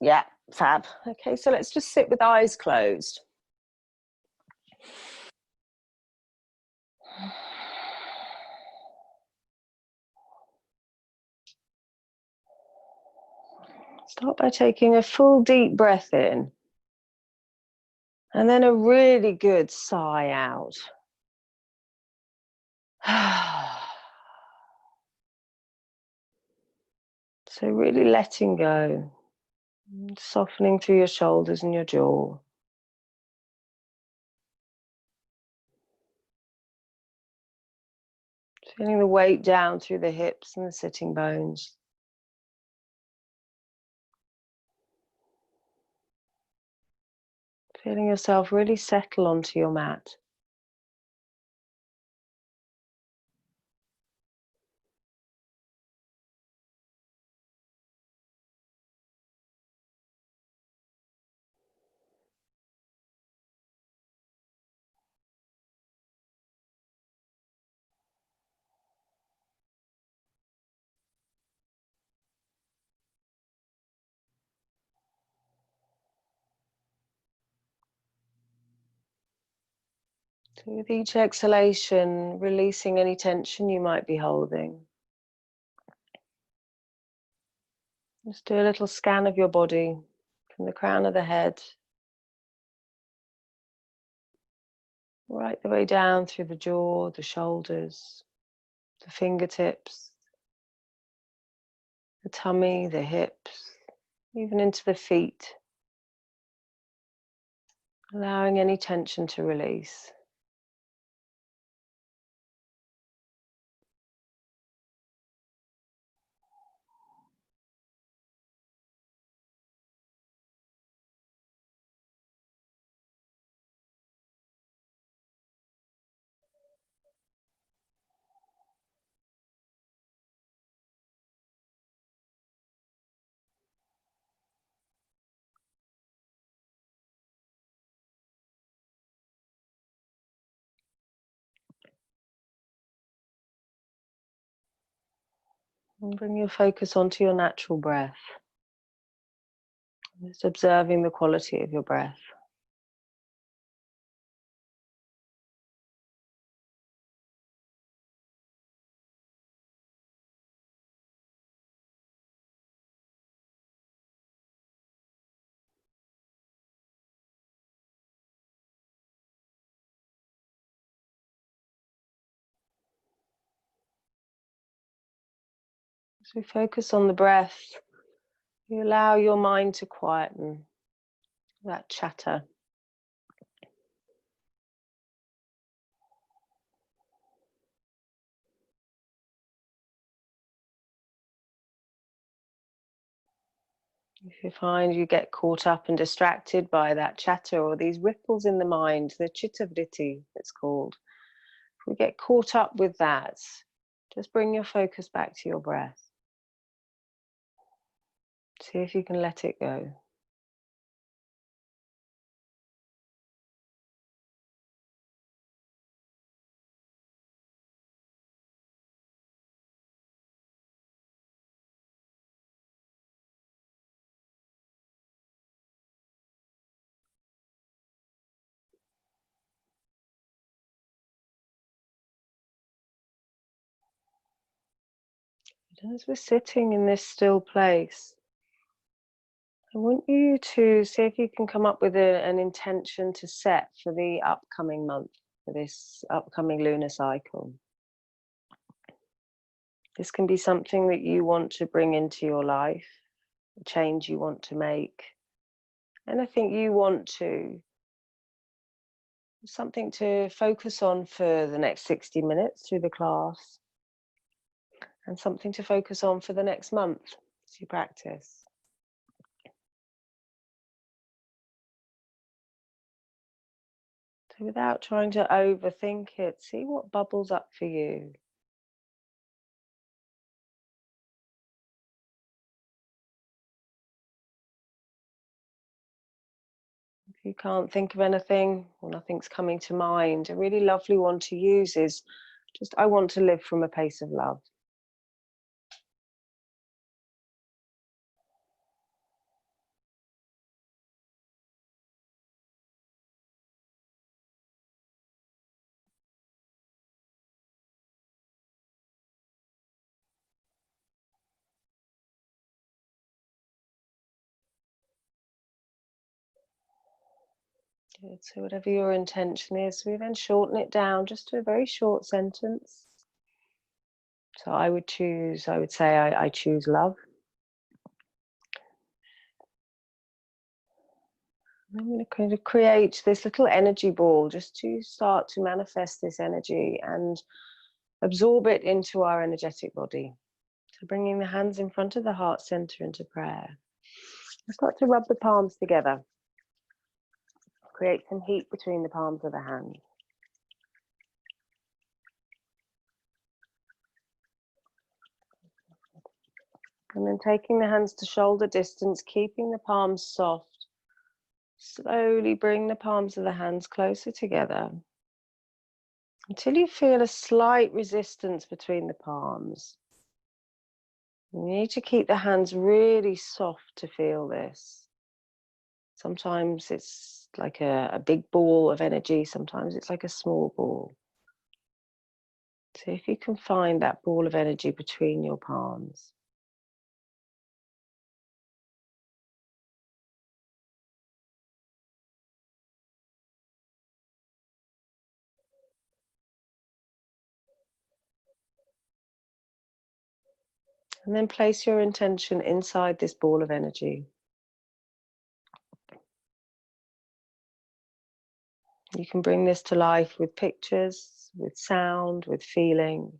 Yeah, fab. Okay, so let's just sit with eyes closed. Start by taking a full deep breath in. And then a really good sigh out. So really letting go, softening through your shoulders and your jaw. Feeling the weight down through the hips and the sitting bones. Feeling yourself really settle onto your mat. So with each exhalation, releasing any tension you might be holding. Just do a little scan of your body from the crown of the head right the way down through the jaw, the shoulders, the fingertips, the tummy, the hips, even into the feet. Allowing any tension to release. And bring your focus onto your natural breath. Just observing the quality of your breath. As we focus on the breath, you allow your mind to quieten that chatter. If you find you get caught up and distracted by that chatter or these ripples in the mind, the chitta-vritti it's called, if we get caught up with that, just bring your focus back to your breath. See if you can let it go. As we're sitting in this still place, I want you to see if you can come up with an intention to set for the upcoming month, for this upcoming lunar cycle. This can be something that you want to bring into your life, a change you want to make, anything you want to, something to focus on for the next 60 minutes through the class, and something to focus on for the next month as you practice. So without trying to overthink it, see what bubbles up for you. If you can't think of anything or nothing's coming to mind, a really lovely one to use is just, I want to live from a place of love. Good. So whatever your intention is, we then shorten it down just to a very short sentence. So I would say I choose love. I'm going to kind of create this little energy ball just to start to manifest this energy and absorb it into our energetic body. So bringing the hands in front of the heart center into prayer. I start to rub the palms together. Create some heat between the palms of the hands. And then taking the hands to shoulder distance, keeping the palms soft. Slowly bring the palms of the hands closer together until you feel a slight resistance between the palms. You need to keep the hands really soft to feel this. Sometimes it's like a big ball of energy, sometimes it's like a small ball. So if you can find that ball of energy between your palms. And then place your intention inside this ball of energy. You can bring this to life with pictures, with sound, with feeling.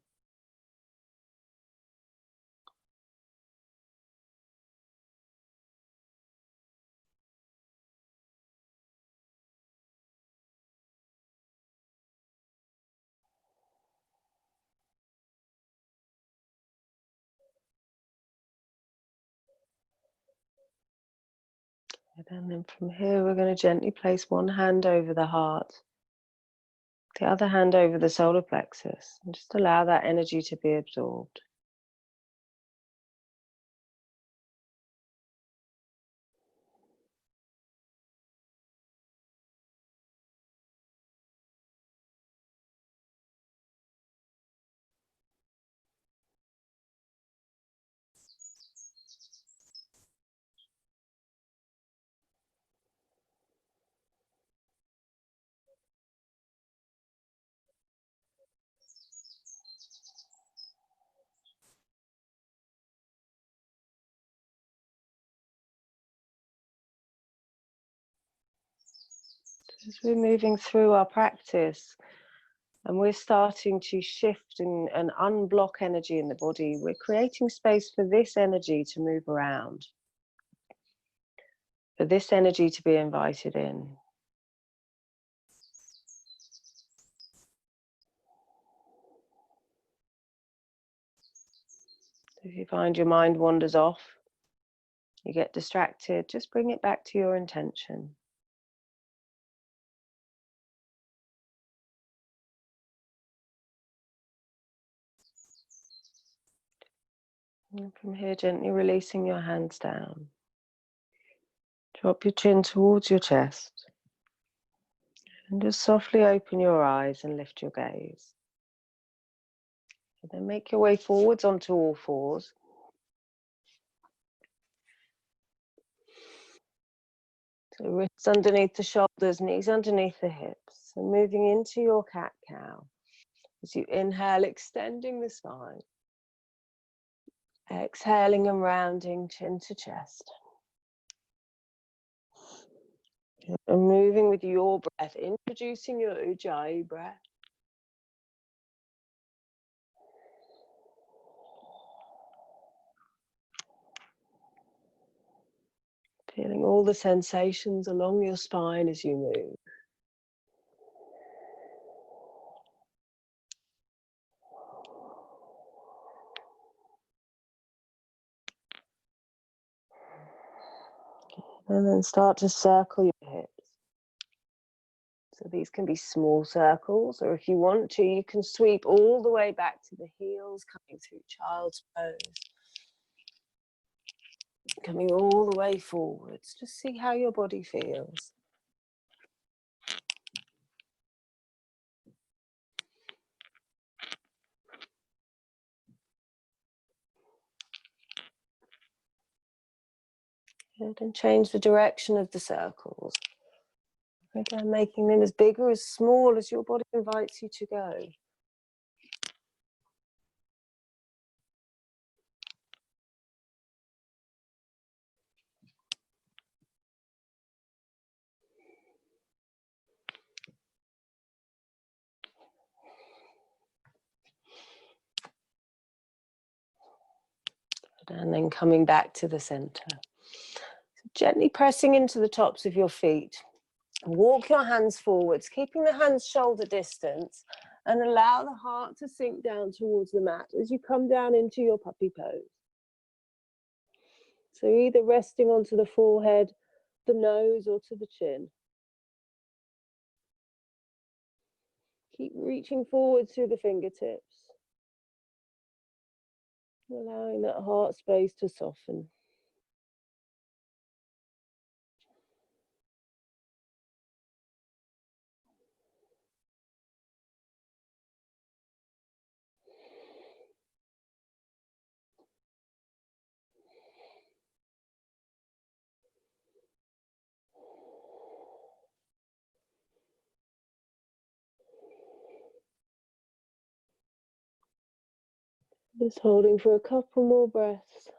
And then from here, we're going to gently place one hand over the heart, the other hand over the solar plexus, and just allow that energy to be absorbed. As we're moving through our practice and we're starting to shift and unblock energy in the body, we're creating space for this energy to move around, for this energy to be invited in. If you find your mind wanders off, you get distracted, just bring it back to your intention. And from here, gently releasing your hands down. Drop your chin towards your chest. And just softly open your eyes and lift your gaze. And then make your way forwards onto all fours. So wrists underneath the shoulders, knees underneath the hips. And moving into your cat-cow. As you inhale, extending the spine. Exhaling and rounding chin to chest. And moving with your breath, introducing your Ujjayi breath. Feeling all the sensations along your spine as you move. And then start to circle your hips. So these can be small circles, or if you want to, you can sweep all the way back to the heels, coming through child's pose. Coming all the way forwards. Just see how your body feels. Good, and change the direction of the circles. Again, making them as big or as small as your body invites you to go. And then coming back to the center. So gently pressing into the tops of your feet. Walk your hands forwards, keeping the hands shoulder distance, and allow the heart to sink down towards the mat as you come down into your puppy pose. So either resting onto the forehead, the nose, or to the chin. Keep reaching forward through the fingertips, allowing that heart space to soften. Just holding for a couple more breaths.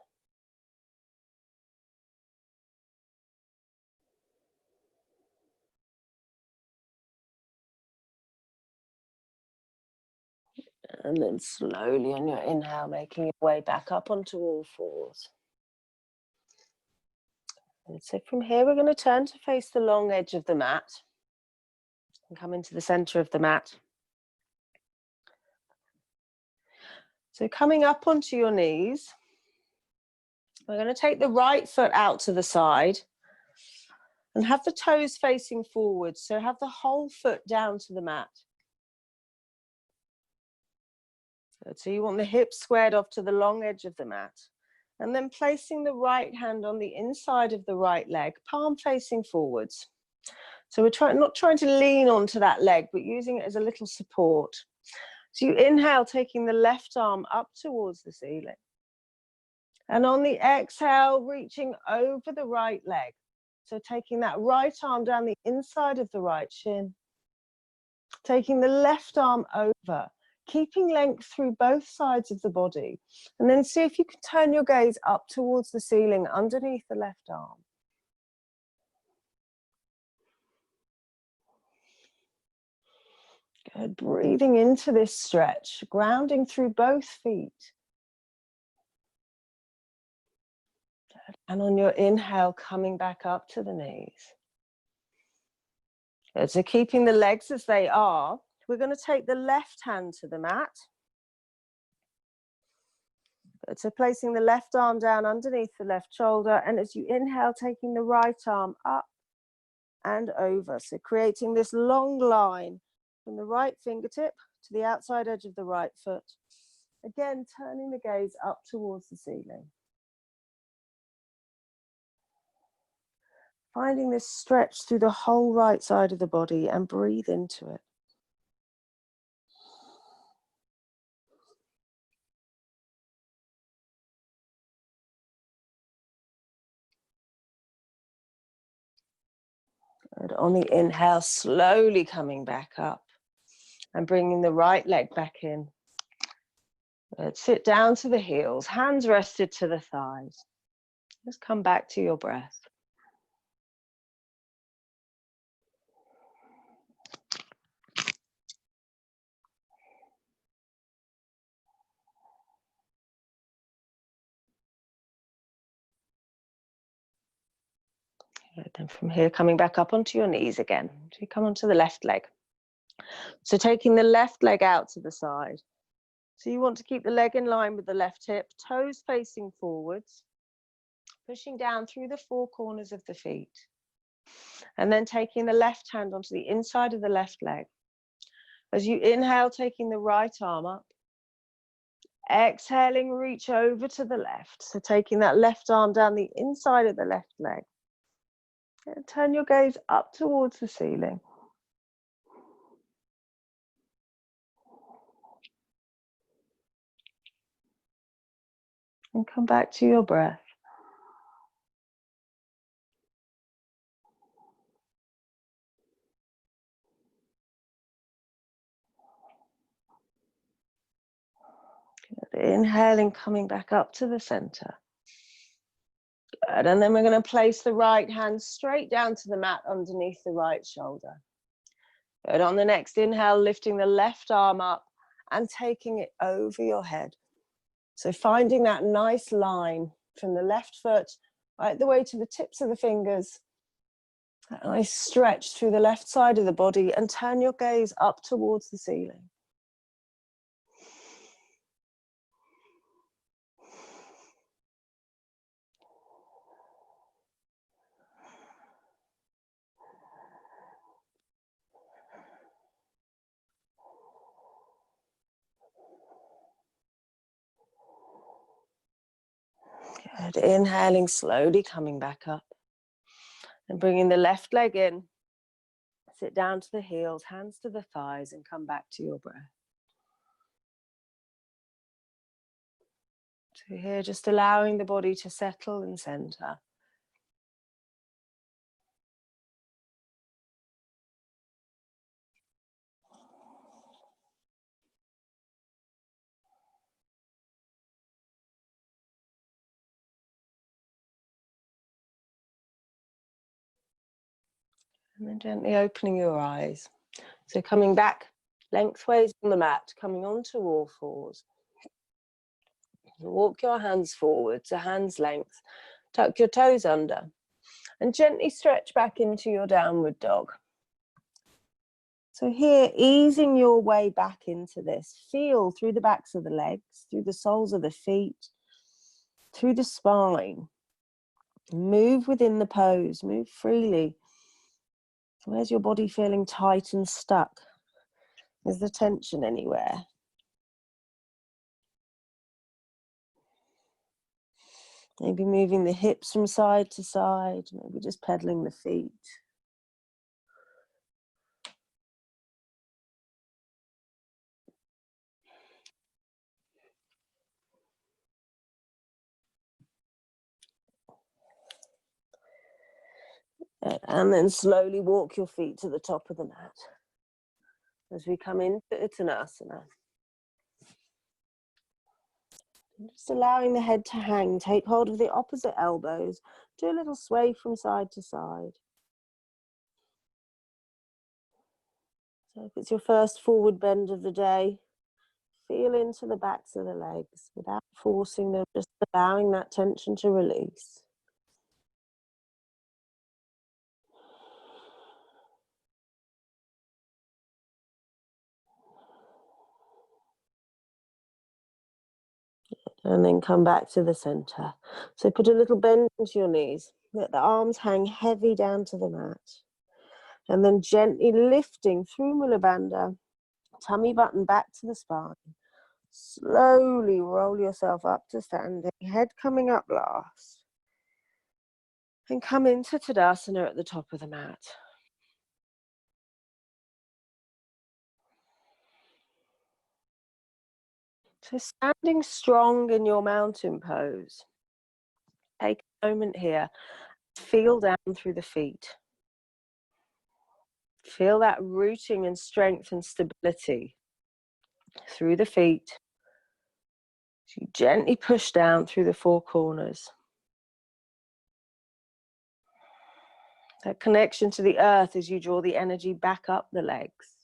And then slowly on your inhale, making your way back up onto all fours. And so from here, we're going to turn to face the long edge of the mat and come into the center of the mat. So coming up onto your knees, we're going to take the right foot out to the side and have the toes facing forward. So have the whole foot down to the mat. So you want the hips squared off to the long edge of the mat. And then placing the right hand on the inside of the right leg, palm facing forwards. So we're not trying to lean onto that leg, but using it as a little support. So you inhale, taking the left arm up towards the ceiling. And on the exhale, reaching over the right leg. So taking that right arm down the inside of the right shin. Taking the left arm over, keeping length through both sides of the body. And then see if you can turn your gaze up towards the ceiling underneath the left arm. Good. Breathing into this stretch, grounding through both feet. Good. And on your inhale, coming back up to the knees. Good. So keeping the legs as they are, we're going to take the left hand to the mat. Good. So placing the left arm down underneath the left shoulder, and as you inhale, taking the right arm up and over. So creating this long line from the right fingertip to the outside edge of the right foot. Again, turning the gaze up towards the ceiling. Finding this stretch through the whole right side of the body and breathe into it. Good. On the inhale, slowly coming back up and bringing the right leg back in. Good. Sit down to the heels, hands rested to the thighs. Just come back to your breath. Good. Then from here, coming back up onto your knees again. So you come onto the left leg. So taking the left leg out to the side. So you want to keep the leg in line with the left hip, toes facing forwards, pushing down through the four corners of the feet. And then taking the left hand onto the inside of the left leg. As you inhale, taking the right arm up. Exhaling, reach over to the left. So taking that left arm down the inside of the left leg. And turn your gaze up towards the ceiling. And come back to your breath. Good. Inhaling, coming back up to the center. Good. And then we're going to place the right hand straight down to the mat underneath the right shoulder. Good. On the next inhale, lifting the left arm up and taking it over your head. So finding that nice line from the left foot right the way to the tips of the fingers. That nice stretch through the left side of the body, and turn your gaze up towards the ceiling. Good. Inhaling, slowly coming back up. And bringing the left leg in. Sit down to the heels, hands to the thighs, and come back to your breath. So here, just allowing the body to settle and center. And then gently opening your eyes. So coming back lengthways on the mat, coming onto all fours. Walk your hands forward to hand's length. Tuck your toes under. And gently stretch back into your downward dog. So here, easing your way back into this. Feel through the backs of the legs, through the soles of the feet, through the spine. Move within the pose, move freely. Where's your body feeling tight and stuck? Is the tension anywhere? Maybe moving the hips from side to side, maybe just pedaling the feet. And then slowly walk your feet to the top of the mat as we come into Uttanasana. Just allowing the head to hang, take hold of the opposite elbows, do a little sway from side to side. So if it's your first forward bend of the day, feel into the backs of the legs without forcing them, just allowing that tension to release. And then come back to the center. So put a little bend into your knees. Let the arms hang heavy down to the mat. And then gently lifting through Mula Bandha, tummy button back to the spine. Slowly roll yourself up to standing, head coming up last. And come into Tadasana at the top of the mat. So standing strong in your mountain pose. Take a moment here. Feel down through the feet. Feel that rooting and strength and stability through the feet. So you gently push down through the four corners. That connection to the earth as you draw the energy back up the legs.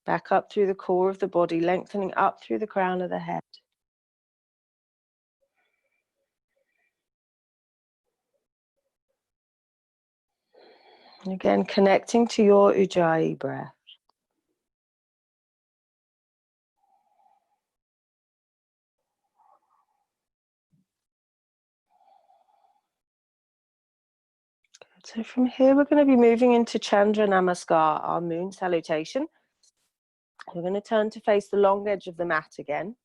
Back up through the core of the body, lengthening up through the crown of the head. And again, connecting to your Ujjayi breath. So from here, we're going to be moving into Chandra Namaskar, our moon salutation. We're going to turn to face the long edge of the mat again.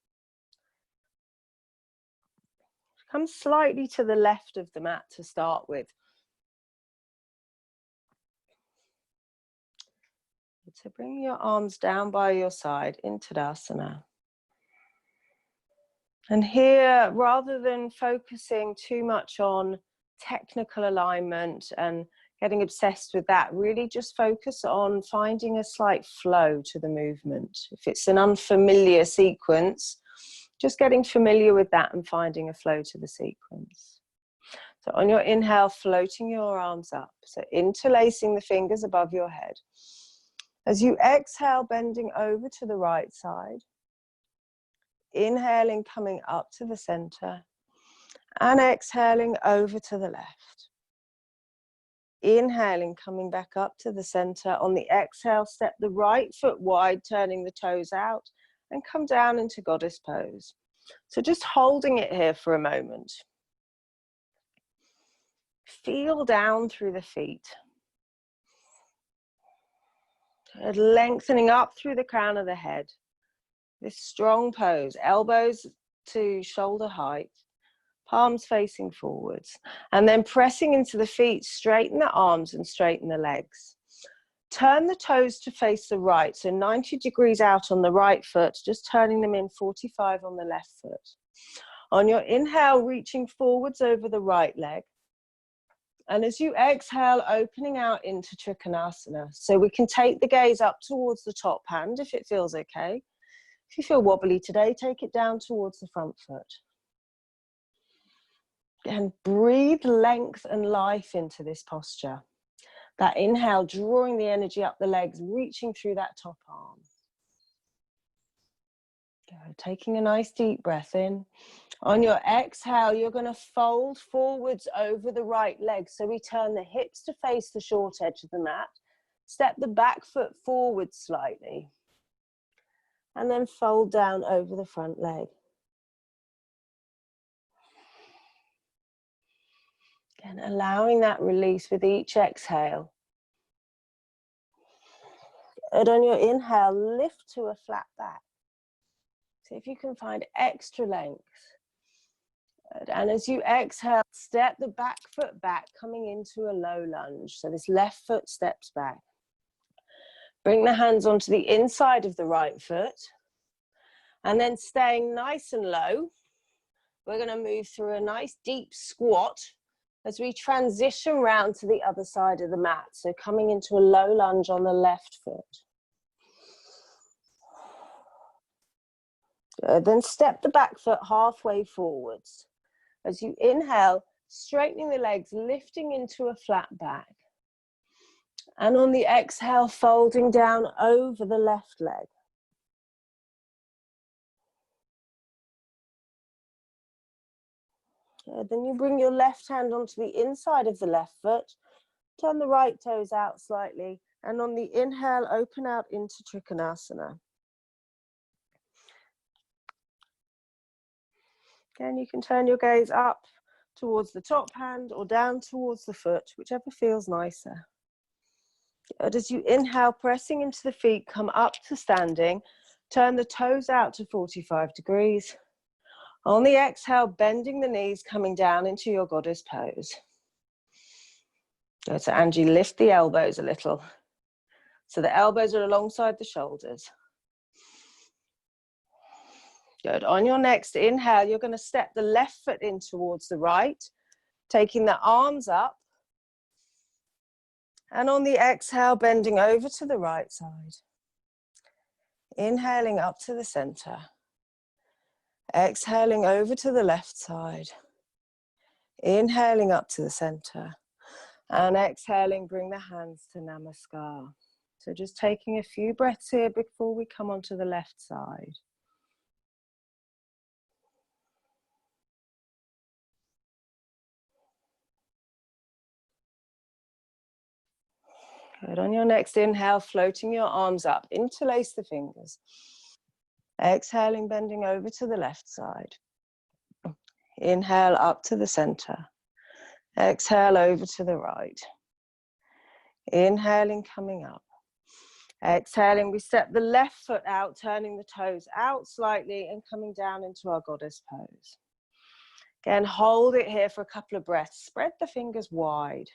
Come slightly to the left of the mat to start with. So bring your arms down by your side in Tadasana. And here, rather than focusing too much on technical alignment and getting obsessed with that. Really just focus on finding a slight flow to the movement. If it's an unfamiliar sequence, just getting familiar with that and finding a flow to the sequence. So on your inhale, floating your arms up. So interlacing the fingers above your head. As you exhale, bending over to the right side. Inhaling, coming up to the center. And exhaling over to the left. Inhaling, coming back up to the center. On the exhale, step the right foot wide, turning the toes out, and come down into goddess pose. So just holding it here for a moment. Feel down through the feet. Lengthening up through the crown of the head. This strong pose, elbows to shoulder height. Palms facing forwards, and then pressing into the feet, straighten the arms and straighten the legs. Turn the toes to face the right, so 90 degrees out on the right foot, just turning them in 45 on the left foot. On your inhale, reaching forwards over the right leg. And as you exhale, opening out into Trikonasana. So we can take the gaze up towards the top hand if it feels okay. If you feel wobbly today, take it down towards the front foot. And breathe length and life into this posture. That inhale, drawing the energy up the legs, reaching through that top arm. Good. Taking a nice deep breath in. On your exhale, you're going to fold forwards over the right leg. So we turn the hips to face the short edge of the mat. Step the back foot forward slightly. And then fold down over the front leg. And allowing that release with each exhale. And on your inhale, lift to a flat back. See if you can find extra length. And as you exhale, step the back foot back, coming into a low lunge. So this left foot steps back. Bring the hands onto the inside of the right foot. And then staying nice and low, we're going to move through a nice deep squat as we transition round to the other side of the mat. So coming into a low lunge on the left foot. Good. Then step the back foot halfway forwards. As you inhale, straightening the legs, lifting into a flat back. And on the exhale, folding down over the left leg. Then you bring your left hand onto the inside of the left foot, turn the right toes out slightly, and on the inhale, open out into Trikonasana. Again, you can turn your gaze up towards the top hand or down towards the foot, whichever feels nicer. And as you inhale, pressing into the feet, come up to standing, turn the toes out to 45 degrees. On the exhale, bending the knees, coming down into your goddess pose. Good. So Angie, lift the elbows a little. So the elbows are alongside the shoulders. Good. On your next inhale, you're going to step the left foot in towards the right, taking the arms up. And on the exhale, bending over to the right side. Inhaling up to the center. Exhaling over to the left side. Inhaling up to the center. And exhaling, bring the hands to Namaskar. So just taking a few breaths here before we come onto the left side. Good. On your next inhale, floating your arms up, interlace the fingers. Exhaling, bending over to the left side. Inhale up to the center. Exhale over to the right. Inhaling, coming up. Exhaling, we step the left foot out, turning the toes out slightly and coming down into our goddess pose. Again, hold it here for a couple of breaths. Spread the fingers wide.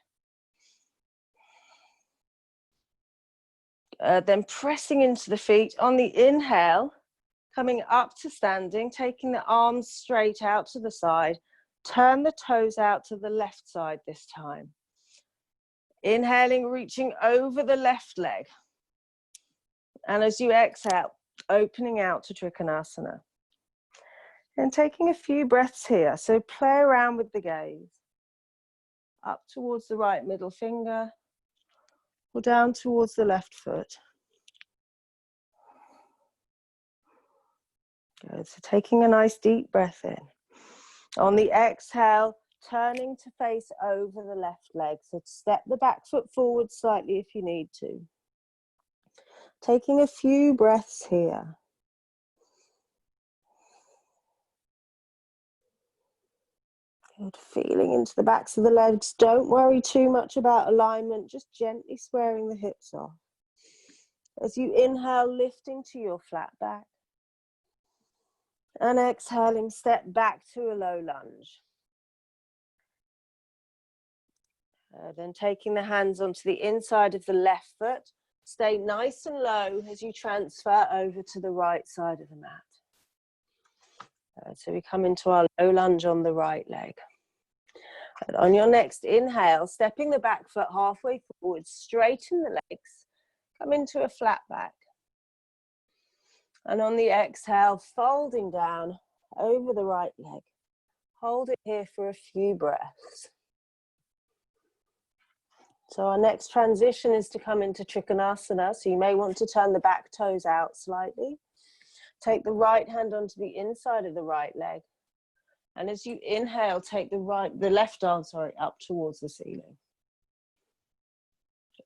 Then pressing into the feet. On the inhale, coming up to standing, taking the arms straight out to the side. Turn the toes out to the left side this time. Inhaling, reaching over the left leg. And as you exhale, opening out to Trikonasana. And taking a few breaths here. So play around with the gaze. Up towards the right middle finger, or down towards the left foot. Good. So taking a nice deep breath in. On the exhale, turning to face over the left leg. So step the back foot forward slightly if you need to. Taking a few breaths here. Good. Feeling into the backs of the legs. Don't worry too much about alignment. Just gently squaring the hips off. As you inhale, lifting to your flat back. And exhaling, step back to a low lunge. Then taking the hands onto the inside of the left foot. Stay nice and low as you transfer over to the right side of the mat. So we come into our low lunge on the right leg. And on your next inhale, stepping the back foot halfway forward, straighten the legs, come into a flat back. And on the exhale, folding down over the right leg. Hold it here for a few breaths. So our next transition is to come into Trikonasana. So you may want to turn the back toes out slightly. Take the right hand onto the inside of the right leg. And as you inhale, take the left arm, up towards the ceiling.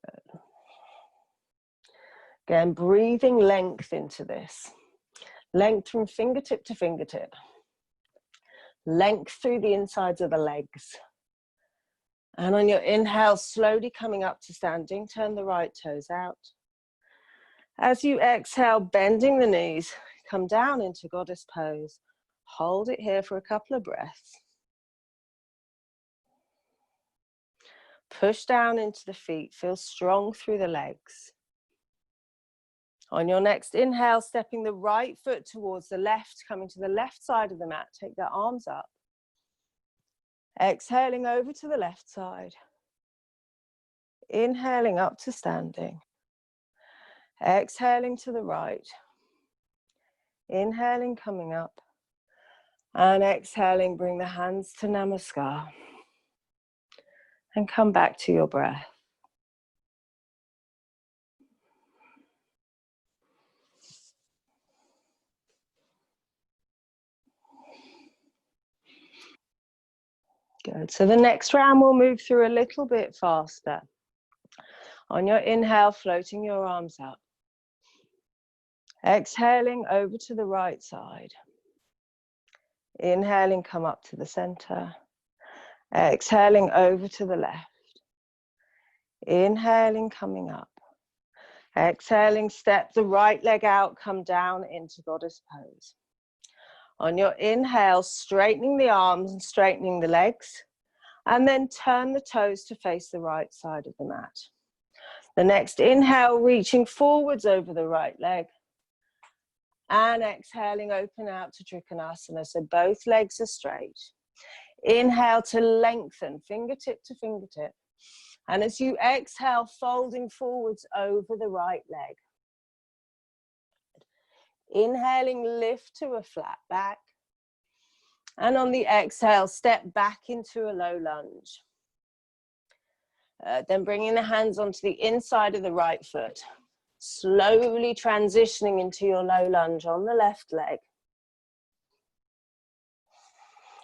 Good. Again, breathing length into this. Length from fingertip to fingertip. Length through the insides of the legs. And on your inhale, slowly coming up to standing, turn the right toes out. As you exhale, bending the knees, come down into goddess pose. Hold it here for a couple of breaths. Push down into the feet, feel strong through the legs. On your next inhale, stepping the right foot towards the left, coming to the left side of the mat, take the arms up. Exhaling over to the left side. Inhaling up to standing. Exhaling to the right. Inhaling, coming up. And exhaling, bring the hands to Namaskar. And come back to your breath. Good. So the next round we'll move through a little bit faster. On your inhale, floating your arms up. Exhaling over to the right side. Inhaling, come up to the center. Exhaling over to the left. Inhaling, coming up. Exhaling, step the right leg out, come down into goddess pose. On your inhale, straightening the arms and straightening the legs, and then turn the toes to face the right side of the mat. The next inhale, reaching forwards over the right leg, and exhaling, open out to Trikonasana, so both legs are straight. Inhale to lengthen, fingertip to fingertip. And as you exhale, folding forwards over the right leg. Inhaling, lift to a flat back. And on the exhale, step back into a low lunge. Then bringing the hands onto the inside of the right foot. Slowly transitioning into your low lunge on the left leg.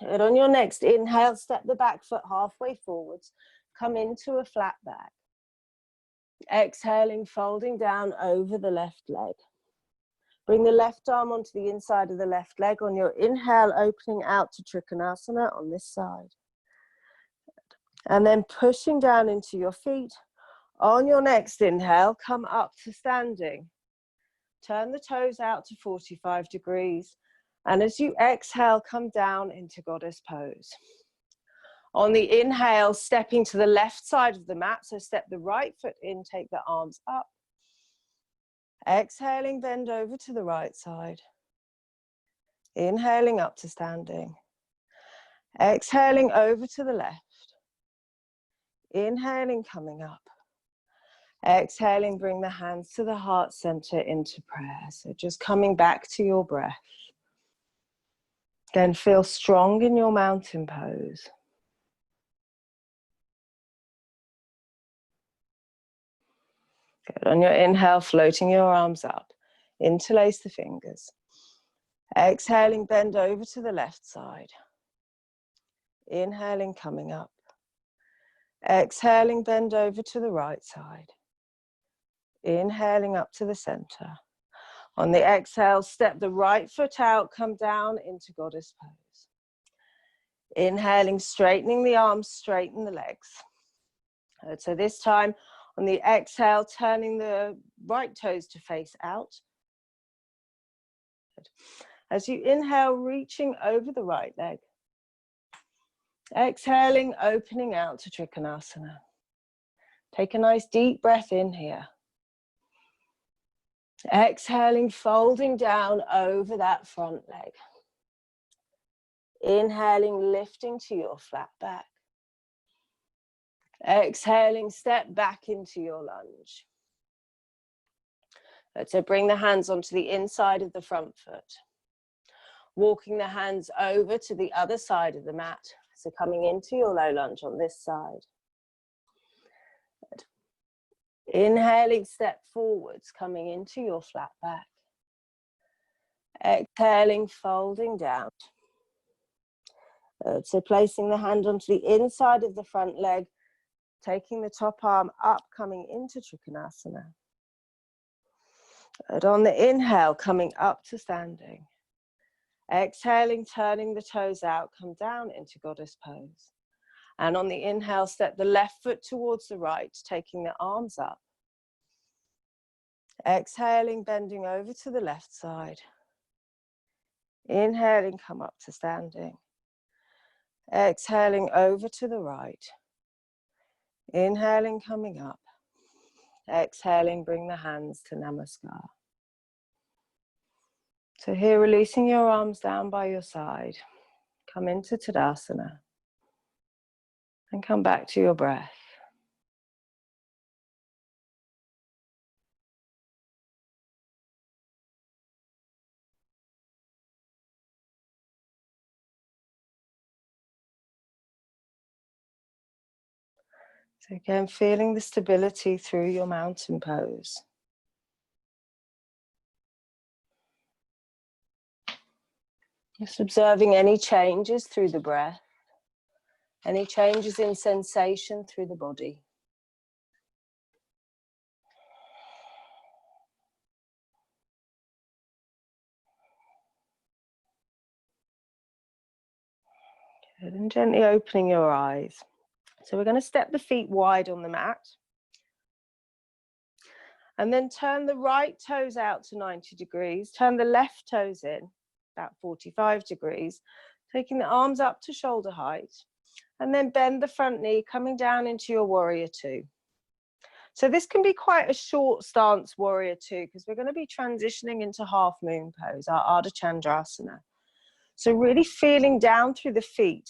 And on your next inhale, step the back foot halfway forwards. Come into a flat back. Exhaling, folding down over the left leg. Bring the left arm onto the inside of the left leg. On your inhale, opening out to Trikonasana on this side. And then pushing down into your feet. On your next inhale, come up to standing. Turn the toes out to 45 degrees. And as you exhale, come down into goddess pose. On the inhale, stepping to the left side of the mat. So step the right foot in, take the arms up. Exhaling, bend over to the right side. Inhaling up to standing. Exhaling over to the left. Inhaling, coming up. Exhaling, bring the hands to the heart center into prayer. So just coming back to your breath. Again, feel strong in your mountain pose. Good. On your inhale, floating your arms up. Interlace the fingers. Exhaling, bend over to the left side. Inhaling, coming up. Exhaling, bend over to the right side. Inhaling up to the center. On the exhale, step the right foot out, come down into goddess pose. Inhaling, straightening the arms, straighten the legs. So this time, on the exhale, turning the right toes to face out. As you inhale, reaching over the right leg. Exhaling, opening out to Trikonasana. Take a nice deep breath in here. Exhaling, folding down over that front leg. Inhaling, lifting to your flat back. Exhaling, step back into your lunge. So bring the hands onto the inside of the front foot. Walking the hands over to the other side of the mat. So coming into your low lunge on this side. Good. Inhaling, step forwards, coming into your flat back. Exhaling, folding down. Good. So placing the hand onto the inside of the front leg, taking the top arm up, coming into Trikonasana. Good. On the inhale, coming up to standing. Exhaling, turning the toes out, come down into goddess pose. And on the inhale, step the left foot towards the right, taking the arms up. Exhaling, bending over to the left side. Inhaling, come up to standing. Exhaling, over to the right. Inhaling, coming up. Exhaling, bring the hands to Namaskar. So here, releasing your arms down by your side. Come into Tadasana. And come back to your breath. So again, feeling the stability through your mountain pose. Just observing any changes through the breath, any changes in sensation through the body. Good, and gently opening your eyes. So we're going to step the feet wide on the mat. And then turn the right toes out to 90 degrees. Turn the left toes in, about 45 degrees. Taking the arms up to shoulder height. And then bend the front knee, coming down into your warrior two. So this can be quite a short stance, warrior two, because we're going to be transitioning into half moon pose, our Ardha Chandrasana. So really feeling down through the feet.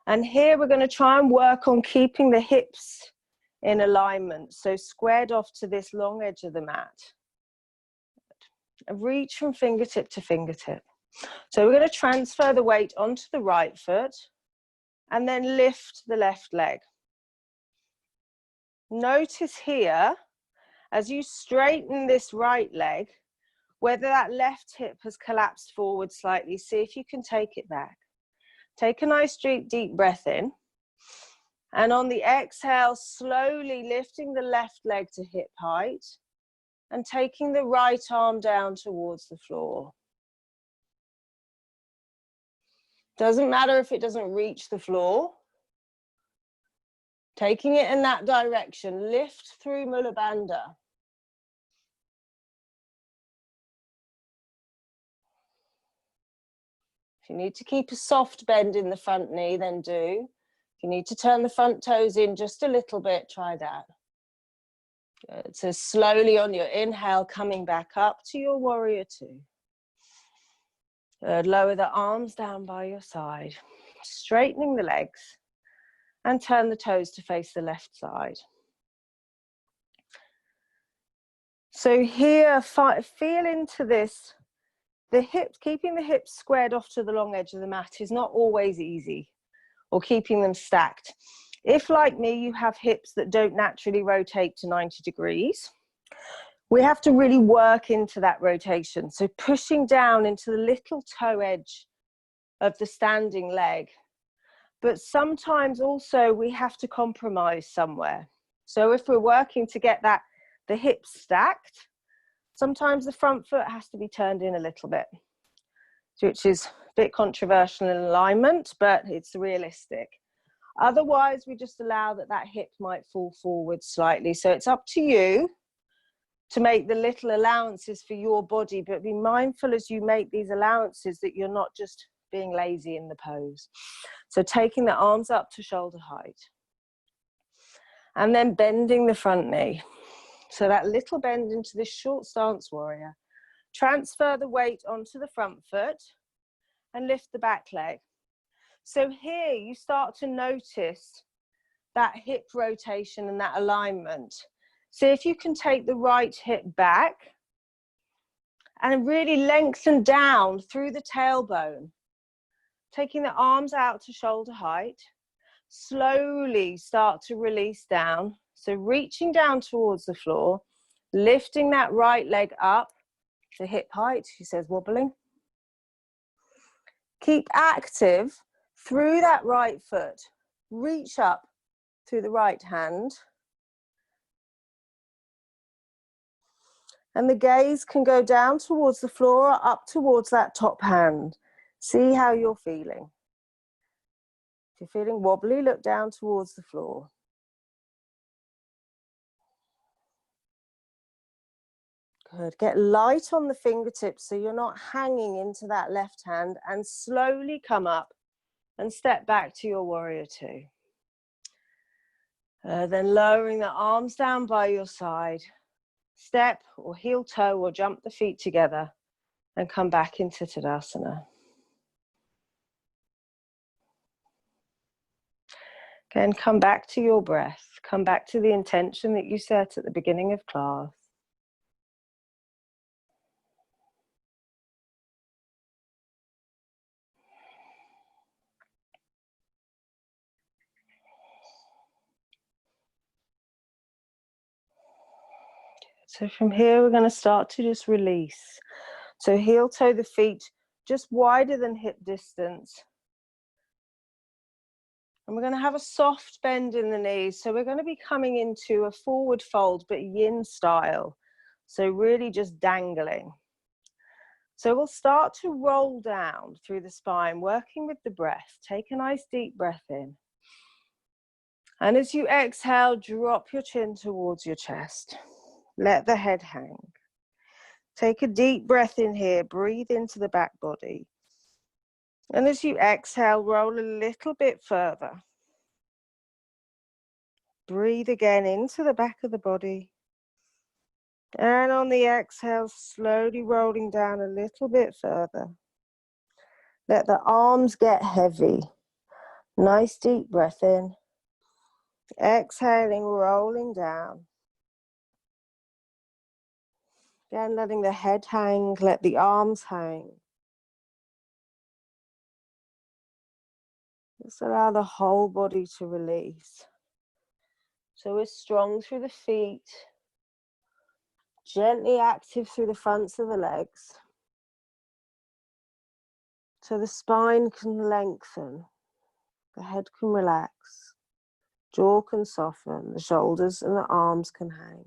And here we're going to try and work on keeping the hips in alignment, so squared off to this long edge of the mat. And reach from fingertip to fingertip. So we're going to transfer the weight onto the right foot and then lift the left leg. Notice here, as you straighten this right leg, whether that left hip has collapsed forward slightly. See if you can take it back. Take a nice deep breath in. And on the exhale, slowly lifting the left leg to hip height and taking the right arm down towards the floor. Doesn't matter if it doesn't reach the floor. Taking it in that direction, lift through Mula Bandha. If you need to keep a soft bend in the front knee, then do. If you need to turn the front toes in just a little bit, try that. Good. So slowly on your inhale, coming back up to your warrior two. Good. Lower the arms down by your side, straightening the legs. And turn the toes to face the left side. So here, feel into this. The hips, keeping the hips squared off to the long edge of the mat is not always easy, or keeping them stacked. If, like me, you have hips that don't naturally rotate to 90 degrees, we have to really work into that rotation. So pushing down into the little toe edge of the standing leg. But sometimes also we have to compromise somewhere. So if we're working to get the hips stacked, sometimes the front foot has to be turned in a little bit, which is a bit controversial in alignment, but it's realistic. Otherwise, we just allow that hip might fall forward slightly. So it's up to you to make the little allowances for your body, but be mindful as you make these allowances that you're not just being lazy in the pose. So taking the arms up to shoulder height. And then bending the front knee. So that little bend into this short stance warrior. Transfer the weight onto the front foot and lift the back leg. So here you start to notice that hip rotation and that alignment. So if you can take the right hip back and really lengthen down through the tailbone, taking the arms out to shoulder height, slowly start to release down. So reaching down towards the floor, lifting that right leg up to hip height, she says wobbling. Keep active through that right foot. Reach up through the right hand. And the gaze can go down towards the floor or up towards that top hand. See how you're feeling. If you're feeling wobbly, look down towards the floor. Good. Get light on the fingertips so you're not hanging into that left hand, and slowly come up and step back to your warrior two. Then lowering the arms down by your side. Step or heel toe or jump the feet together and come back into Tadasana. Again, come back to your breath. Come back to the intention that you set at the beginning of class. So from here, we're going to start to just release. So heel toe the feet just wider than hip distance. And we're going to have a soft bend in the knees. So we're going to be coming into a forward fold, but yin style. So really just dangling. So we'll start to roll down through the spine, working with the breath. Take a nice deep breath in. And as you exhale, drop your chin towards your chest. Let the head hang. Take a deep breath in here. Breathe into the back body. And as you exhale, roll a little bit further. Breathe again into the back of the body. And on the exhale, slowly rolling down a little bit further. Let the arms get heavy. Nice deep breath in. Exhaling, rolling down. Again, letting the head hang, let the arms hang. Just allow the whole body to release. So we're strong through the feet, gently active through the fronts of the legs. So the spine can lengthen, the head can relax, jaw can soften, the shoulders and the arms can hang.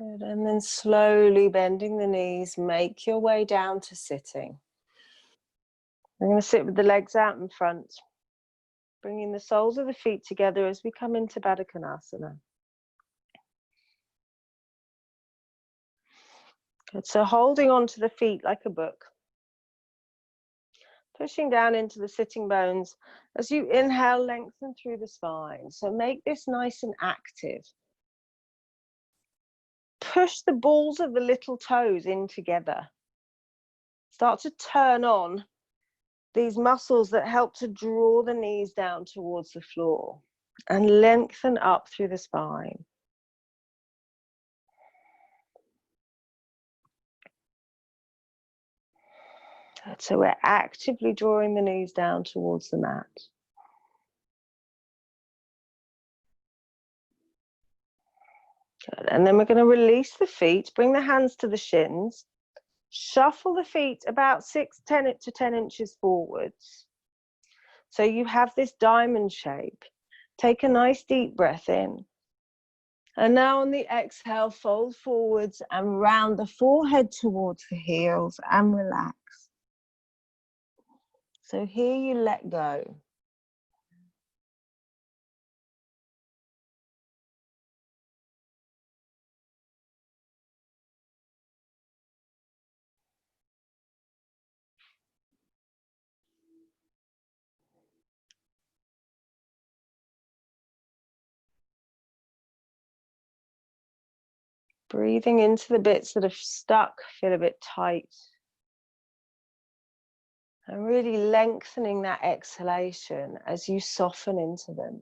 Good. And then slowly bending the knees, make your way down to sitting. We're going to sit with the legs out in front, bringing the soles of the feet together as we come into Baddha Konasana. Good. So holding on to the feet like a book, pushing down into the sitting bones. As you inhale, lengthen through the spine. So make this nice and active. Push the balls of the little toes in together. Start to turn on these muscles that help to draw the knees down towards the floor and lengthen up through the spine. So we're actively drawing the knees down towards the mat. Good. And then we're going to release the feet, bring the hands to the shins, shuffle the feet about 10 to 10 inches forwards. So you have this diamond shape. Take a nice deep breath in. And now on the exhale, fold forwards and round the forehead towards the heels and relax. So here you let go. Breathing into the bits that are stuck, feel a bit tight. And really lengthening that exhalation as you soften into them.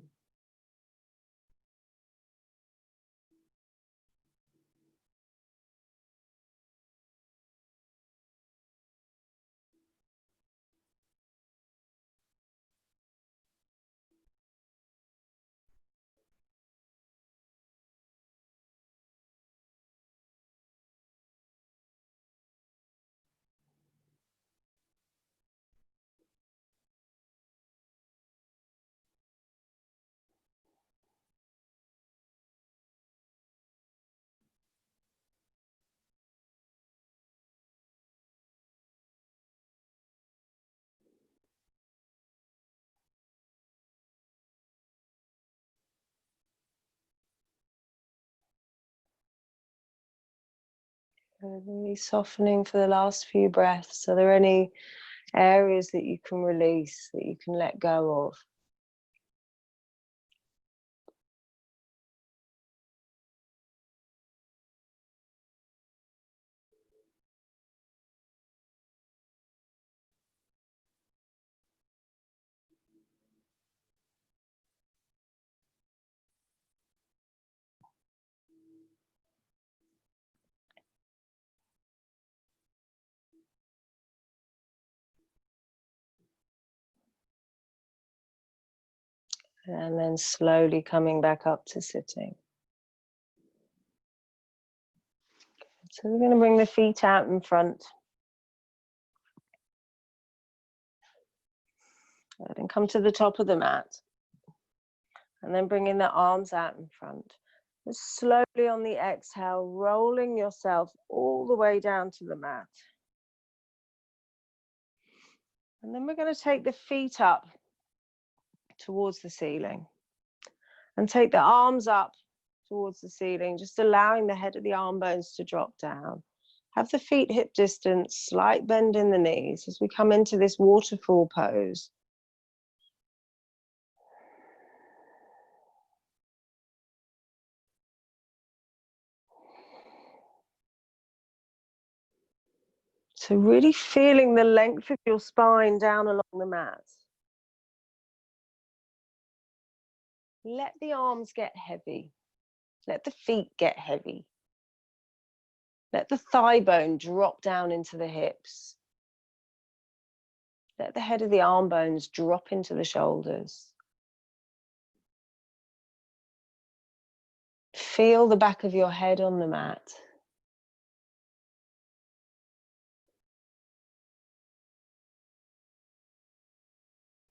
Really softening for the last few breaths. Are there any areas that you can release, that you can let go of? And then slowly coming back up to sitting. So we're going to bring the feet out in front. And come to the top of the mat. And then bringing the arms out in front. Just slowly on the exhale, rolling yourself all the way down to the mat. And then we're going to take the feet up towards the ceiling. And take the arms up towards the ceiling, just allowing the head of the arm bones to drop down. Have the feet hip distance, slight bend in the knees as we come into this waterfall pose. So really feeling the length of your spine down along the mat. Let the arms get heavy. Let the feet get heavy. Let the thigh bone drop down into the hips. Let the head of the arm bones drop into the shoulders. Feel the back of your head on the mat.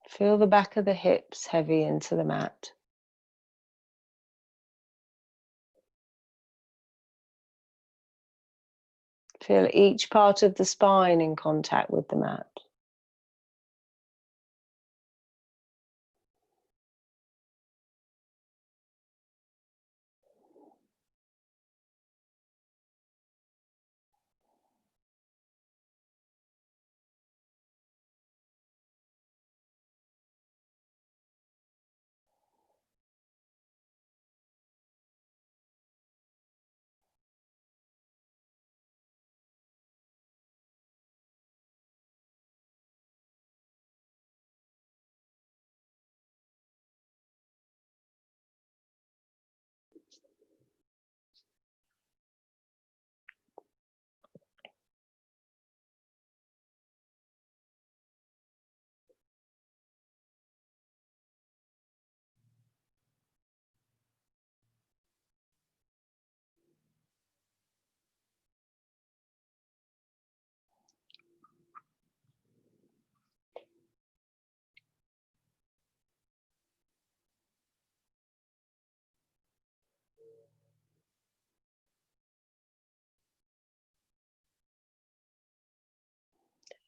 Feel the back of the hips heavy into the mat. Feel each part of the spine in contact with the mat.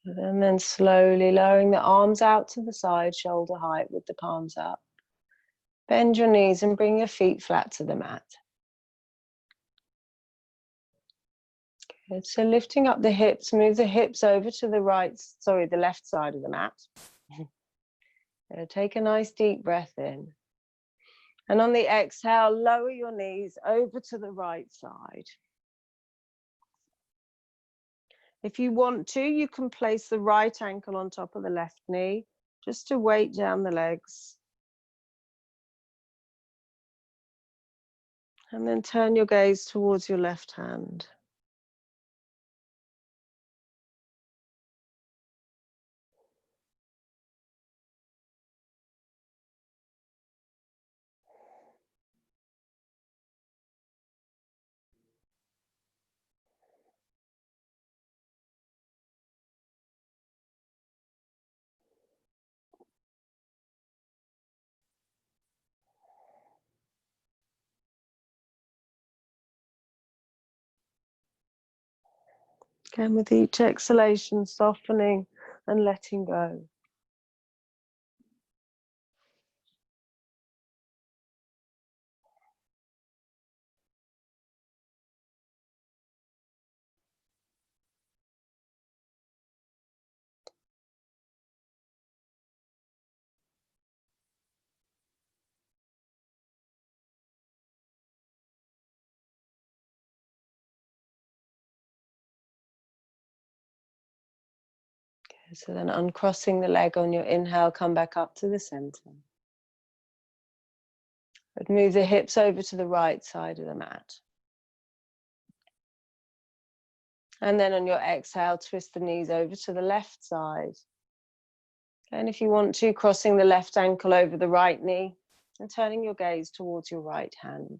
And then slowly lowering the arms out to the side, shoulder height with the palms up. Bend your knees and bring your feet flat to the mat. Good. So lifting up the hips, move the hips over to the the left side of the mat. Take a nice deep breath in. And on the exhale, lower your knees over to the right side. If you want to, you can place the right ankle on top of the left knee, just to weight down the legs. And then turn your gaze towards your left hand. Again, with each exhalation, softening and letting go. So then uncrossing the leg on your inhale, come back up to the center. But move the hips over to the right side of the mat. And then on your exhale, twist the knees over to the left side. And if you want to, crossing the left ankle over the right knee and turning your gaze towards your right hand.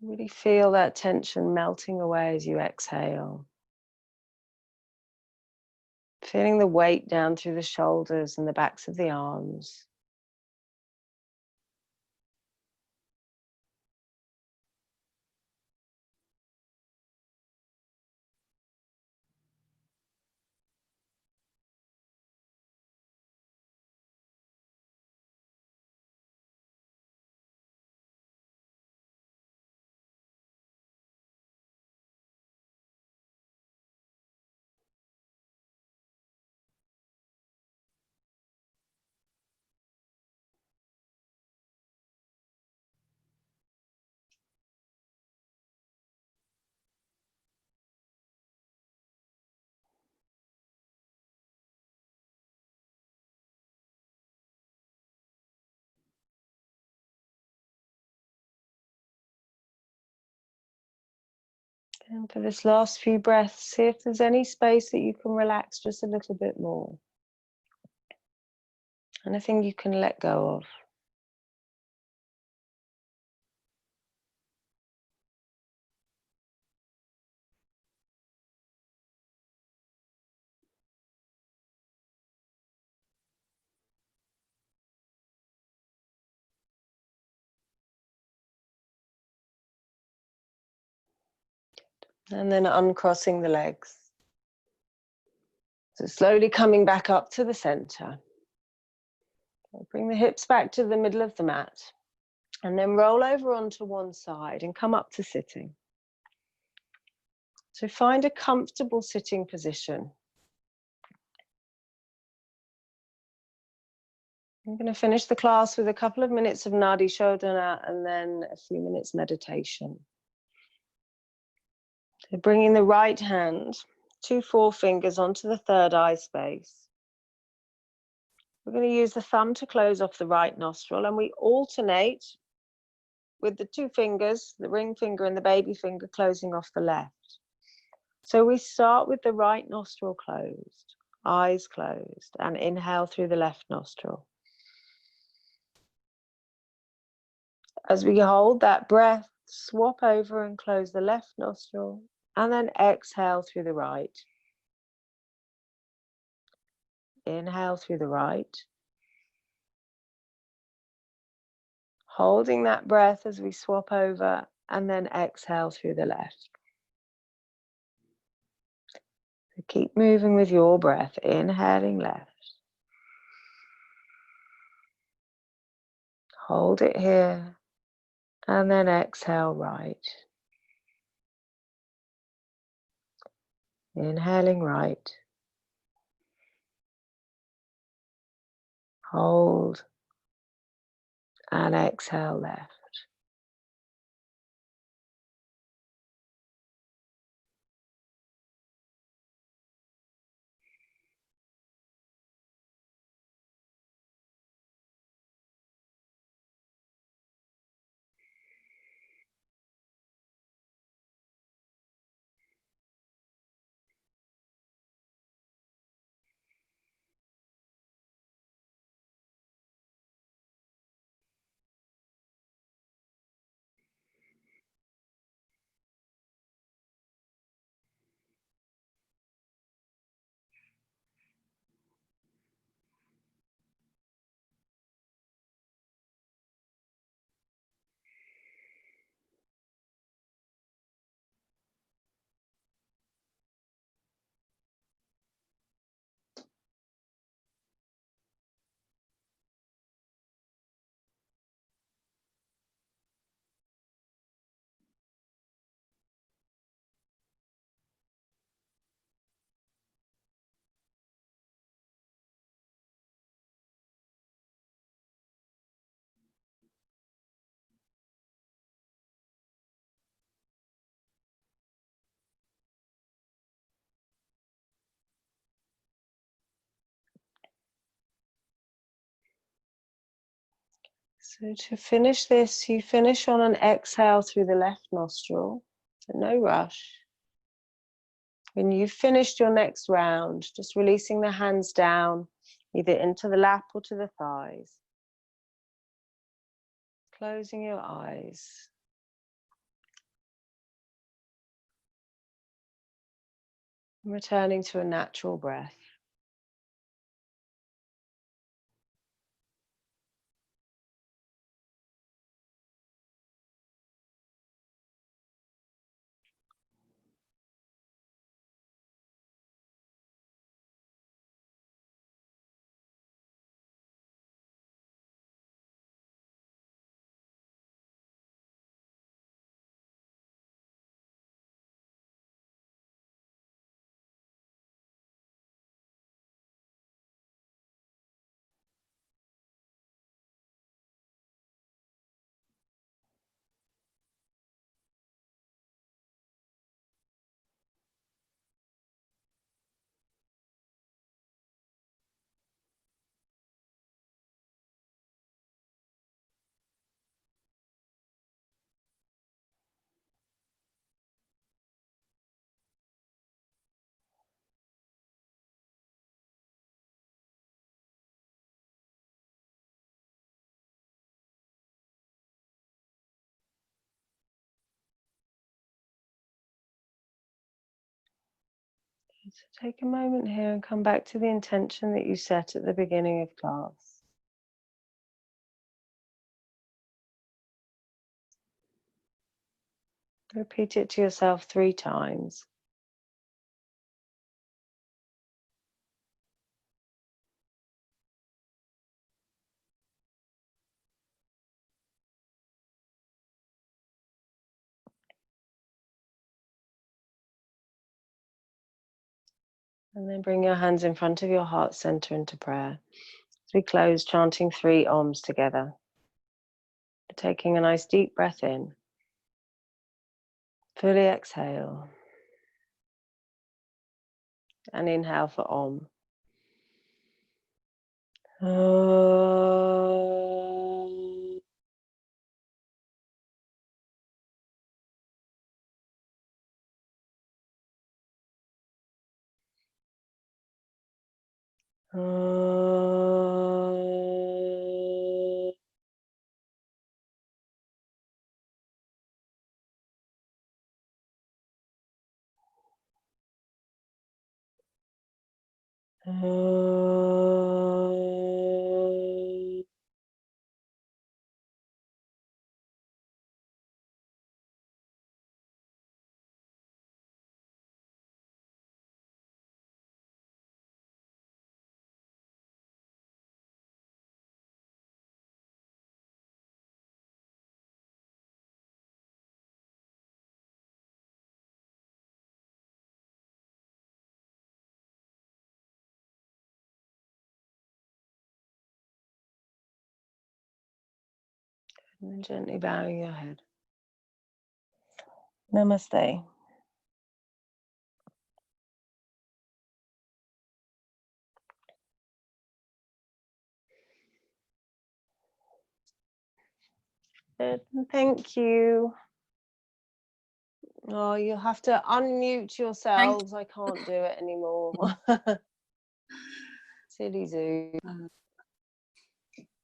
Really feel that tension melting away as you exhale. Feeling the weight down through the shoulders and the backs of the arms. And for this last few breaths, see if there's any space that you can relax just a little bit more. Anything you can let go of. And then uncrossing the legs. So slowly coming back up to the center. Bring the hips back to the middle of the mat. And then roll over onto one side and come up to sitting. So find a comfortable sitting position. I'm going to finish the class with a couple of minutes of Nadi Shodhana and then a few minutes meditation. So bringing the right hand, 2 forefingers onto the third eye space. We're going to use the thumb to close off the right nostril, and we alternate with the 2 fingers, the ring finger and the baby finger, closing off the left. So we start with the right nostril closed, eyes closed, and inhale through the left nostril. As we hold that breath, swap over and close the left nostril, and then exhale through the right. Inhale through the right. Holding that breath as we swap over, and then exhale through the left. So keep moving with your breath, inhaling left. Hold it here, and then exhale right. Inhaling right. Hold, and exhale left. So to finish this, you finish on an exhale through the left nostril, so no rush. When you've finished your next round, just releasing the hands down, either into the lap or to the thighs. Closing your eyes. And returning to a natural breath. So take a moment here and come back to the intention that you set at the beginning of class. Repeat it to yourself 3 times. And then bring your hands in front of your heart center into prayer. As we close, chanting 3 Oms together. Taking a nice deep breath in. Fully exhale. And inhale for Om. And then gently bowing your head. Namaste. Thank you. Oh, you'll have to unmute yourselves. I can't do it anymore. Silly Zoo.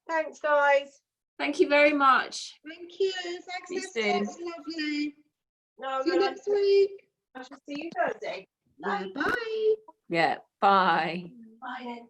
Thanks, guys. Thank you very much. Thank you. Thanks, Esther. That's lovely. No, See you next week. I shall see you Thursday. Yeah, bye. Yeah, bye. Bye then.